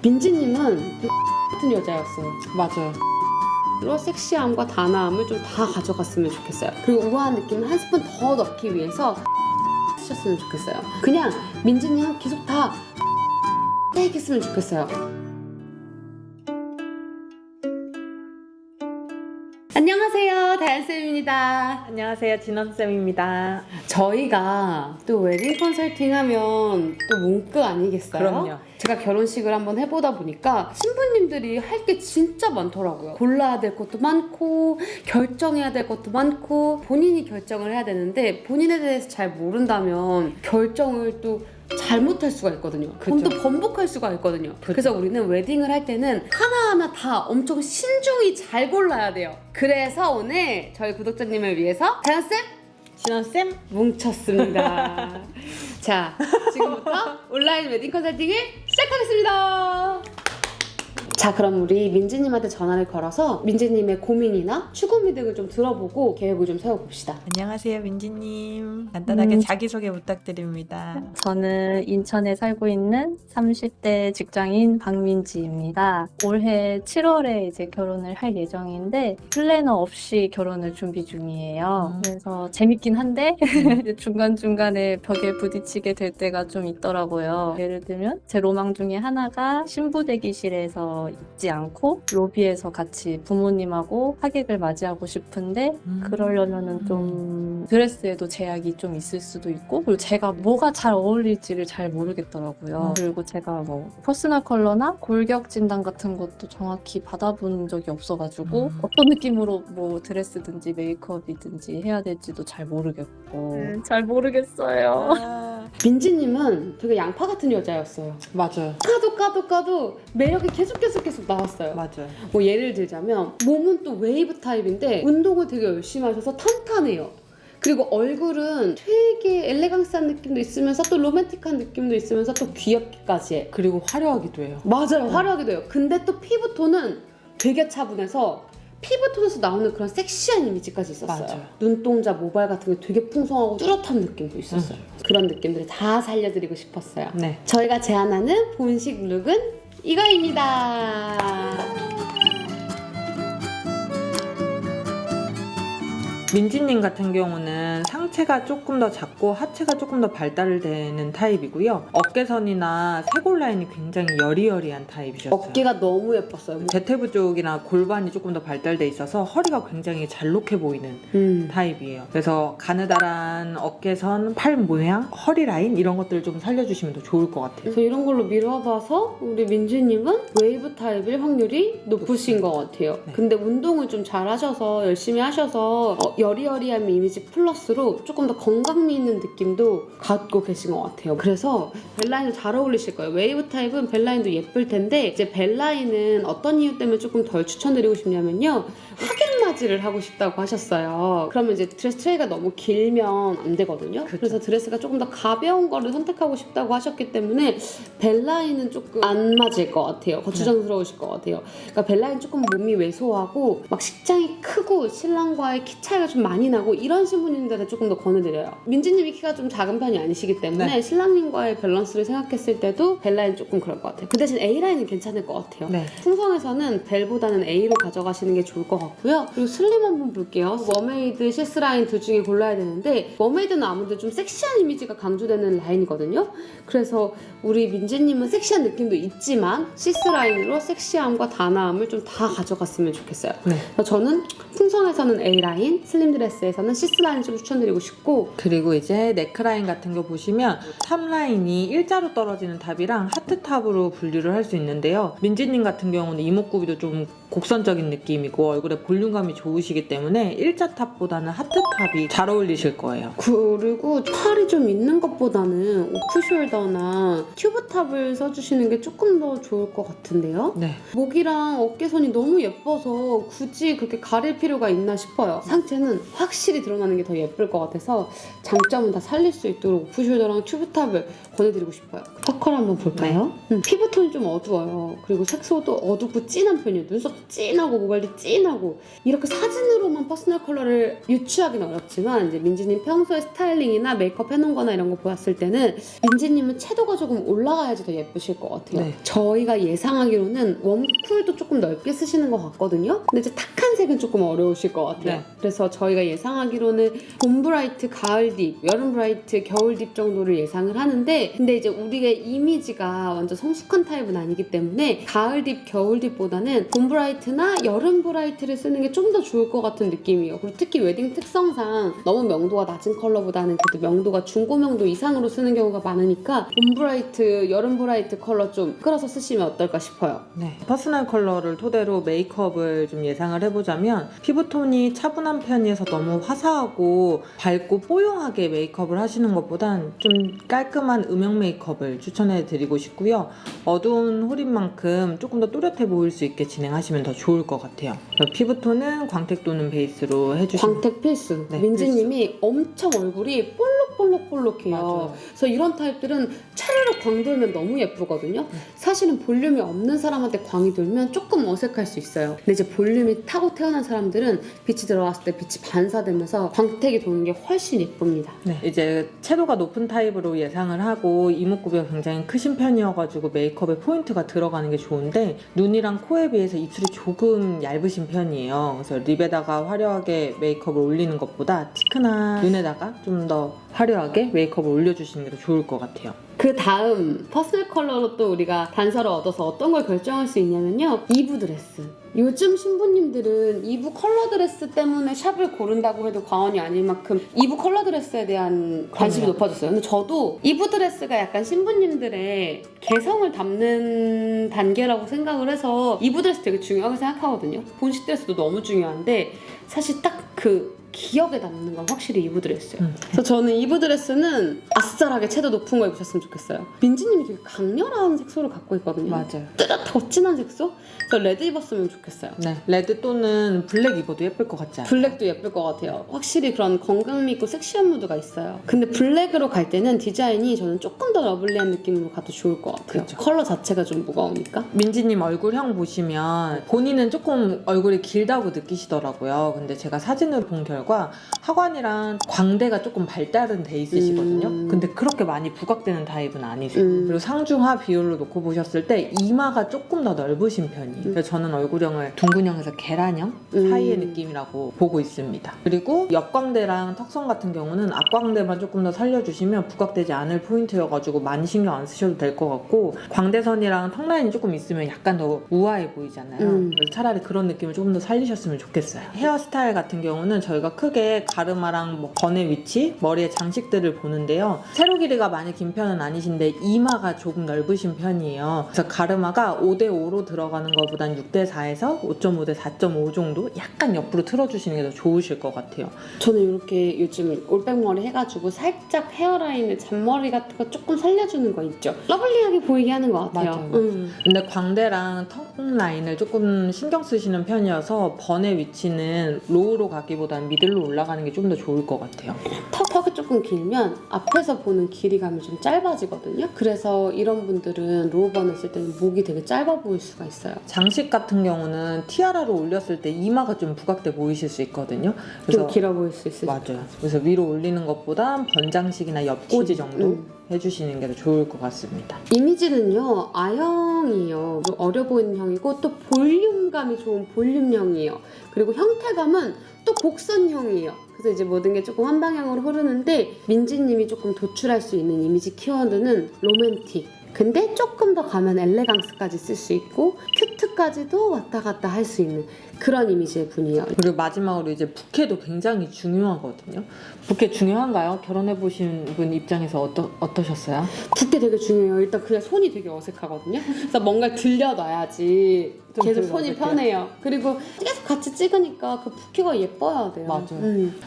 민지님은 같은 여자였어요. 맞아요. 로 섹시함과 단아함을 좀 다 가져갔으면 좋겠어요. 그리고 우아한 느낌을 한 스푼 더 넣기 위해서 하셨으면 좋겠어요. 그냥 민지님 계속 다 했으면 좋겠어요. 안녕하세요, 다현쌤입니다. 안녕하세요, 진원쌤입니다. 저희가 또 웨딩 컨설팅 하면 또 문구 아니겠어요? 그럼요. 제가 결혼식을 한번 해보다 보니까 신부님들이 할 게 진짜 많더라고요. 골라야 될 것도 많고 결정해야 될 것도 많고 본인이 결정을 해야 되는데 본인에 대해서 잘 모른다면 결정을 또 잘못할 수가 있거든요. 그럼 또 번복할 수가 있거든요. 그래서 우리는 웨딩을 할 때는 하나하나 다 엄청 신중히 잘 골라야 돼요. 그래서 오늘 저희 구독자님을 위해서 다현쌤, 진원쌤, 뭉쳤습니다. 자, 지금부터 온라인 웨딩 컨설팅을 시작하겠습니다. 자, 그럼 우리 민지님한테 전화를 걸어서 민지님의 고민이나 추구미 등을 좀 들어보고 계획을 좀 세워봅시다. 안녕하세요, 민지님. 간단하게 자기소개 부탁드립니다. 저는 인천에 살고 있는 30대 직장인 박민지입니다. 올해 7월에 이제 결혼을 할 예정인데 플래너 없이 결혼을 준비 중이에요. 그래서 재밌긴 한데 중간중간에 벽에 부딪히게 될 때가 좀 있더라고요. 예를 들면 제 로망 중에 하나가 신부 대기실에서 있지 않고 로비에서 같이 부모님하고 하객을 맞이하고 싶은데 그러려면은 좀 드레스에도 제약이 좀 있을 수도 있고 그리고 제가 뭐가 잘 어울릴지를 잘 모르겠더라고요. 그리고 제가 뭐 퍼스널 컬러나 골격 진단 같은 것도 정확히 받아본 적이 없어가지고 어떤 느낌으로 뭐 드레스든지 메이크업이든지 해야 될지도 잘 모르겠고 잘 모르겠어요. 민지님은 되게 양파 같은 여자였어요. 맞아요. 까도 매력이 계속 나왔어요. 맞아요. 뭐 예를 들자면 몸은 또 웨이브 타입인데 운동을 되게 열심히 하셔서 탄탄해요. 그리고 얼굴은 되게 엘레강스한 느낌도 있으면서 또 로맨틱한 느낌도 있으면서 또 귀엽기까지 해. 그리고 화려하기도 해요. 맞아요, 화려하기도 해요. 근데 또 피부톤은 되게 차분해서 피부톤에서 나오는 그런 섹시한 이미지까지 있었어요. 맞아요. 눈동자, 모발 같은 게 되게 풍성하고 뚜렷한 느낌도 있었어요. 그런 느낌들을 다 살려드리고 싶었어요. 네. 저희가 제안하는 본식 룩은 이거입니다. 민지님 같은 경우는 상체가 조금 더 작고 하체가 조금 더 발달되는 타입이고요. 어깨선이나 쇄골 라인이 굉장히 여리여리한 타입이셨어요. 어깨가 너무 예뻤어요. 대퇴부 쪽이나 골반이 조금 더 발달돼 있어서 허리가 굉장히 잘록해 보이는 타입이에요. 그래서 가느다란 어깨선, 팔 모양, 허리 라인 이런 것들을 좀 살려주시면 더 좋을 것 같아요. 그래서 이런 걸로 미뤄봐서 우리 민지님은 웨이브 타입일 확률이 높으신 것 같아요. 네. 근데 운동을 좀 잘하셔서 열심히 하셔서 여리여리한 이미지 플러스로 조금 더 건강미 있는 느낌도 갖고 계신 것 같아요. 그래서 벨라인도 잘 어울리실 거예요. 웨이브 타입은 벨라인도 예쁠 텐데 이제 벨라인은 어떤 이유 때문에 조금 덜 추천드리고 싶냐면요. 하객 맞이를 하고 싶다고 하셨어요. 그러면 이제 드레스 트레이가 너무 길면 안 되거든요. 그래서 드레스가 조금 더 가벼운 거를 선택하고 싶다고 하셨기 때문에 벨라인은 조금 안 맞을 것 같아요. 거추장스러우실 것 같아요. 그러니까 벨라인 조금 몸이 왜소하고 막 식장이 크고 신랑과의 키 차이가 좀 많이 나고 이런 신부님들한테 조금 더 권해드려요. 민지님이 키가 좀 작은 편이 아니시기 때문에 네. 신랑님과의 밸런스를 생각했을 때도 벨라인 조금 그럴 것 같아요. 그 대신 A라인은 괜찮을 것 같아요. 네. 풍성에서는 벨보다는 A로 가져가시는 게 좋을 것 같고요. 그리고 슬림 한번 볼게요. 머메이드, 시스라인 둘 중에 골라야 되는데 머메이드는 아무래도 좀 섹시한 이미지가 강조되는 라인이거든요. 그래서 우리 민지님은 섹시한 느낌도 있지만 시스라인으로 섹시함과 단아함을 좀 다 가져갔으면 좋겠어요. 네. 그래서 저는 풍성에서는 A라인, 슬림 드레스에서는 시스라인 좀 추천드리고 싶고 그리고 이제 네크라인 같은 거 보시면 탑라인이 일자로 떨어지는 탑이랑 하트탑으로 분류를 할 수 있는데요. 민지님 같은 경우는 이목구비도 좀 곡선적인 느낌이고 얼굴에 볼륨감이 좋으시기 때문에 일자 탑보다는 하트탑이 잘 어울리실 거예요. 그리고 팔이 좀 있는 것보다는 오프숄더나 튜브탑을 써주시는 게 조금 더 좋을 것 같은데요? 네. 목이랑 어깨선이 너무 예뻐서 굳이 그렇게 가릴 필요가 있나 싶어요. 상체는 확실히 드러나는 게 더 예쁠 것 같아서 장점은 다 살릴 수 있도록 오프숄더랑 튜브탑을 권해드리고 싶어요. 퍼컬 한번 볼까요? 피부톤이 좀 어두워요. 그리고 색소도 어둡고 진한 편이에요. 눈썹도 진하고 모발도 진하고 이렇게 사진으로만 퍼스널 컬러를 유추하기는 어렵지만 이제 민지님 평소에 스타일링이나 메이크업 해놓은 거나 이런 거 보았을 때는 민지님은 채도가 조금 올라가야지 더 예쁘실 것 같아요. 네. 저희가 예상하기로는 웜쿨도 조금 넓게 쓰시는 것 같거든요. 근데 이제 탁한 색은 조금 어려우실 것 같아요. 네. 그래서 저희가 예상하기로는 봄 브라이트, 가을 딥, 여름 브라이트, 겨울 딥 정도를 예상을 하는데 근데 이제 우리의 이미지가 완전 성숙한 타입은 아니기 때문에 가을 딥, 겨울 딥보다는 봄 브라이트나 여름 브라이트를 쓰는 게 좀 더 좋을 것 같은 느낌이에요. 그리고 특히 웨딩 특성상 너무 명도가 낮은 컬러보다는 그래도 명도가 중고 명도 이상으로 쓰는 경우가 많으니까 봄 브라이트, 여름 브라이트 컬러 좀 끌어서 쓰시면 어떨까 싶어요. 네. 퍼스널 컬러를 토대로 메이크업을 좀 예상을 해보자면 피부톤이 차분한 편이어서 너무 화사하고 밝고 뽀용하게 메이크업을 하시는 것보단 좀 깔끔한 음영 메이크업을 추천해드리고 싶고요. 어두운 홀인 만큼 조금 더 또렷해 보일 수 있게 진행하시면 더 좋을 것 같아요. 피부톤은 광택 도는 베이스로 해주시면 광택 필수. 네, 민지님이 엄청 얼굴이 볼록볼록볼록해요. 맞아요. 그래서 이런 타입들은 차르르 광 돌면 너무 예쁘거든요. 사실은 볼륨이 없는 사람한테 광이 돌면 조금 어색할 수 있어요. 근데 이제 볼륨이 타고 태어난 사람들은 빛이 들어왔을 때 빛이 반사되면서 광택이 도는 게 훨씬 예쁩니다. 네, 이제 채도가 높은 타입으로 예상을 하고 이목구비가 굉장히 크신 편이어가지고 메이크업에 포인트가 들어가는 게 좋은데 눈이랑 코에 비해서 입술이 조금 얇으신 편이에요. 그래서 립에다가 화려하게 메이크업을 올리는 것보다 티크나 눈에다가 좀 더 화려하게 메이크업을 올려주시는 게 더 좋을 것 같아요. 그 다음 퍼스널 컬러로 또 우리가 단서를 얻어서 어떤 걸 결정할 수 있냐면요. 이브 드레스. 요즘 신부님들은 이브 컬러 드레스 때문에 샵을 고른다고 해도 과언이 아닐 만큼 이브 컬러 드레스에 대한 관심이 그럼요. 높아졌어요. 근데 저도 이브 드레스가 약간 신부님들의 개성을 담는 단계라고 생각을 해서 이브 드레스 되게 중요하게 생각하거든요. 본식 드레스도 너무 중요한데 사실 딱 그 기억에 남는 건 확실히 이브 드레스예요. 그래서 저는 이브 드레스는 아싸하게 채도 높은 거 입으셨으면 좋겠어요. 민지님이 되게 강렬한 색소를 갖고 있거든요. 맞아요. 뜨뜻하고 진한 색소? 그래서 레드 입었으면 좋겠어요. 네, 레드 또는 블랙 입어도 예쁠 것 같지 않아요? 블랙도 예쁠 것 같아요. 확실히 그런 건강미 있고 섹시한 무드가 있어요. 근데 블랙으로 갈 때는 디자인이 저는 조금 더 러블리한 느낌으로 가도 좋을 것 같아요. 그쵸. 컬러 자체가 좀 무거우니까. 민지님 얼굴형 보시면 본인은 조금 얼굴이 길다고 느끼시더라고요. 근데 제가 사진을 본 결과 하관이랑 광대가 조금 발달은 돼 있으시거든요. 근데 그렇게 많이 부각되는 타입은 아니세요. 그리고 상중하 비율로 놓고 보셨을 때 이마가 조금 더 넓으신 편이에요. 그래서 저는 얼굴형을 둥근형에서 계란형 사이의 느낌이라고 보고 있습니다. 그리고 옆광대랑 턱선 같은 경우는 앞광대만 조금 더 살려주시면 부각되지 않을 포인트여가지고 많이 신경 안 쓰셔도 될 것 같고 광대선이랑 턱라인이 조금 있으면 약간 더 우아해 보이잖아요. 그래서 차라리 그런 느낌을 조금 더 살리셨으면 좋겠어요. 헤어스타일 같은 경우는 저희가 크게 가르마랑 뭐 번의 위치, 머리의 장식들을 보는데요. 세로 길이가 많이 긴 편은 아니신데 이마가 조금 넓으신 편이에요. 그래서 가르마가 5대5로 들어가는 것보단 6대4에서 5.5대 4.5 정도 약간 옆으로 틀어주시는 게 더 좋으실 것 같아요. 저는 이렇게 요즘 올백머리 해가지고 살짝 헤어라인을 잔머리 같은 거 조금 살려주는 거 있죠. 러블리하게 보이게 하는 것 같아요. 맞아요. 근데 광대랑 턱 라인을 조금 신경 쓰시는 편이어서 번의 위치는 로우로 가기보다는 미들로 올라가는 게 좀 더 좋을 것 같아요. 턱이 조금 길면 앞에서 보는 길이감이 좀 짧아지거든요. 그래서 이런 분들은 로우번 했을 때는 목이 되게 짧아 보일 수가 있어요. 장식 같은 경우는 티아라로 올렸을 때 이마가 좀 부각돼 보이실 수 있거든요. 좀 길어 보일 수 있어요. 맞아요. 그래서 위로 올리는 것보다 번장식이나 옆꽂이 정도 해주시는 게 더 좋을 것 같습니다. 이미지는요, A형이에요. 좀 어려 보이는 형이고 또 볼륨감이 좋은 볼륨형이에요. 그리고 형태감은 또 곡선형이에요. 그래서 이제 모든 게 조금 한 방향으로 흐르는데 민지님이 조금 도출할 수 있는 이미지 키워드는 로맨틱. 근데 조금 더 가면 엘레강스까지 쓸 수 있고 큐트까지도 왔다 갔다 할 수 있는 그런 이미지의 분이에요. 그리고 마지막으로 이제 부케도 굉장히 중요하거든요. 부케 중요한가요? 결혼해보신 분 입장에서 어떠셨어요? 부케 되게 중요해요. 일단 그냥 손이 되게 어색하거든요. 그래서 뭔가 들려놔야지 좀 계속 덜 손이 어색해요? 편해요. 그리고 계속 같이 찍으니까 그 부케가 예뻐야 돼요. 맞아요.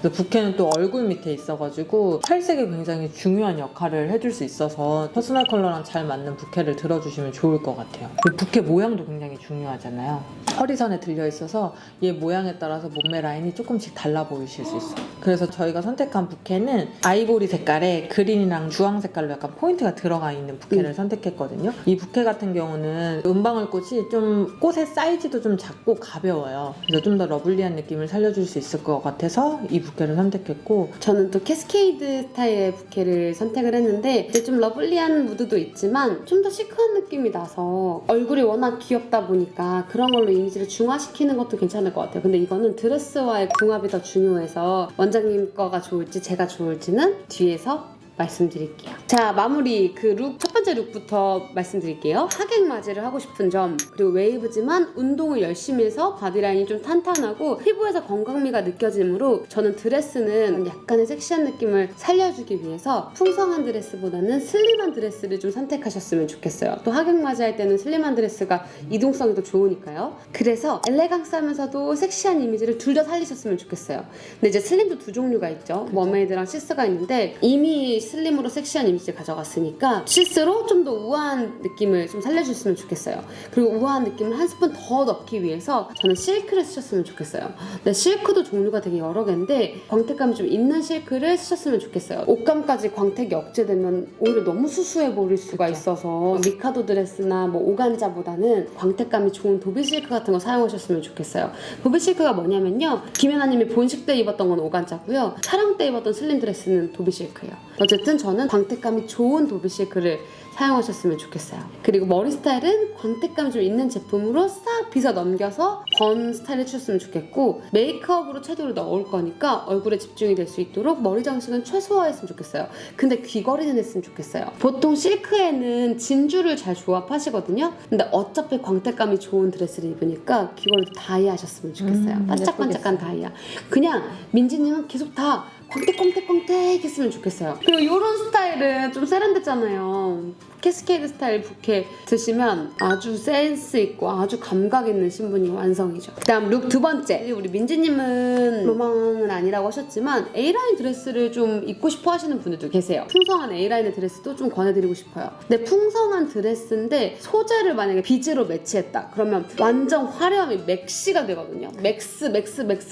그래서 부케는 또 얼굴 밑에 있어가지고 탈색에 굉장히 중요한 역할을 해줄 수 있어서 퍼스널 컬러랑 잘 맞는 부케를 들어주시면 좋을 것 같아요. 그리고 부케 모양도 굉장히 중요하잖아요. 허리선에 들려있어서 얘 모양에 따라서 몸매 라인이 조금씩 달라 보이실 수 있어요. 그래서 저희가 선택한 부케는 아이보리 색깔에 그린이랑 주황 색깔로 약간 포인트가 들어가 있는 부케를 선택했거든요. 이 부케 같은 경우는 은방울꽃이 좀 꽃에 컷의 사이즈도 좀 작고 가벼워요. 그래서 좀 더 러블리한 느낌을 살려줄 수 있을 것 같아서 이 부케를 선택했고, 저는 또 캐스케이드 스타일의 부케를 선택을 했는데 이제 좀 러블리한 무드도 있지만 좀 더 시크한 느낌이 나서 얼굴이 워낙 귀엽다 보니까 그런 걸로 이미지를 중화시키는 것도 괜찮을 것 같아요. 근데 이거는 드레스와의 궁합이 더 중요해서 원장님 거가 좋을지 제가 좋을지는 뒤에서 말씀드릴게요. 자, 마무리 첫 번째 룩부터 말씀드릴게요. 하객 맞이를 하고 싶은 점, 그리고 웨이브지만 운동을 열심히 해서 바디라인이 좀 탄탄하고 피부에서 건강미가 느껴지므로 저는 드레스는 약간의 섹시한 느낌을 살려주기 위해서 풍성한 드레스보다는 슬림한 드레스를 좀 선택하셨으면 좋겠어요. 또 하객 맞이할 때는 슬림한 드레스가 이동성이 더 좋으니까요. 그래서 엘레강스하면서도 섹시한 이미지를 둘 다 살리셨으면 좋겠어요. 근데 이제 슬림도 두 종류가 있죠. 머메이드랑 시스가 있는데 이미 슬림으로 섹시한 이미지를 가져갔으니까 시스로 좀 더 우아한 느낌을 좀 살려줬으면 좋겠어요. 그리고 우아한 느낌을 한 스푼 더 넣기 위해서 저는 실크를 쓰셨으면 좋겠어요. 근데 실크도 종류가 되게 여러 개인데 광택감이 좀 있는 실크를 쓰셨으면 좋겠어요. 옷감까지 광택이 억제되면 오히려 너무 수수해 보일 수가 있어서 미카도 드레스나 뭐 오간자보다는 광택감이 좋은 도비 실크 같은 거 사용하셨으면 좋겠어요. 도비 실크가 뭐냐면요, 김연아님이 본식 때 입었던 건 오간자고요, 촬영 때 입었던 슬림 드레스는 도비 실크예요. 어쨌든 저는 광택감이 좋은 도비 실크를 사용하셨으면 좋겠어요. 그리고 머리 스타일은 광택감이 좀 있는 제품으로 싹 빗어 넘겨서 번 스타일 해주셨으면 좋겠고, 메이크업으로 채도를 넣을 거니까 얼굴에 집중이 될 수 있도록 머리 장식은 최소화했으면 좋겠어요. 근데 귀걸이는 했으면 좋겠어요. 보통 실크에는 진주를 잘 조합하시거든요. 근데 어차피 광택감이 좋은 드레스를 입으니까 귀걸이도 다이아 하셨으면 좋겠어요. 반짝반짝한 다이아. 그냥 민지님은 계속 다 광택 했으면 좋겠어요. 그리고 이런 스타일은 좀 세련됐잖아요. 캐스케이드 스타일 부케 드시면 아주 센스 있고 아주 감각 있는 신분이 완성이죠. 그 다음 룩 두 번째. 우리 민지님은 로망은 아니라고 하셨지만 A라인 드레스를 좀 입고 싶어 하시는 분들도 계세요. 풍성한 A라인의 드레스도 좀 권해드리고 싶어요. 근데 풍성한 드레스인데 소재를 만약에 비즈로 매치했다 그러면 완전 화려함이 맥시가 되거든요. 맥스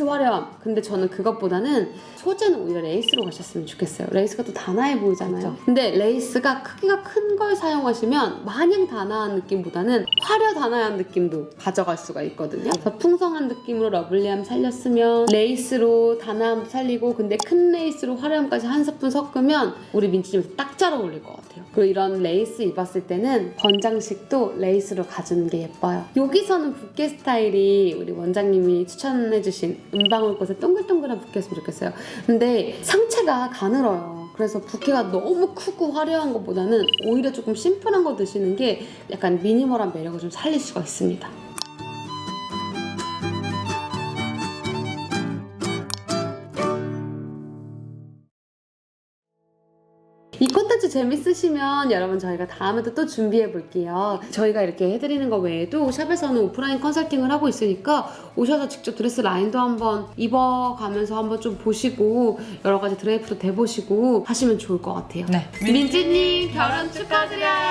화려함. 근데 저는 그것보다는 소재는 오히려 레이스로 가셨으면 좋겠어요. 레이스가 또 단아해 보이잖아요. 그렇죠. 근데 레이스가 크기가 큰 걸 사용하시면 마냥 단아한 느낌보다는 화려 단아한 느낌도 가져갈 수가 있거든요. 그래서 풍성한 느낌으로 러블리함 살렸으면 레이스로 단아함도 살리고, 근데 큰 레이스로 화려함까지 한 스푼 섞으면 우리 민지님한테 딱 잘 어울릴 것 같아요. 그리고 이런 레이스 입었을 때는 번장식도 레이스로 가주는 게 예뻐요. 여기서는 부케 스타일이 우리 원장님이 추천해주신 은방울꽃의 동글동글한 부케였으면 좋겠어요. 근데 상체가 가늘어요. 그래서 부케가 너무 크고 화려한 것보다는 오히려 조금 심플한 거 드시는 게 약간 미니멀한 매력을 좀 살릴 수가 있습니다. 이 콘텐츠 재밌으시면 여러분 저희가 다음에도 또 준비해 볼게요. 저희가 이렇게 해드리는 거 외에도 샵에서는 오프라인 컨설팅을 하고 있으니까 오셔서 직접 드레스 라인도 한번 입어가면서 한번 좀 보시고 여러 가지 드레이프도 대보시고 하시면 좋을 것 같아요. 네. 민지님 결혼 축하드려요.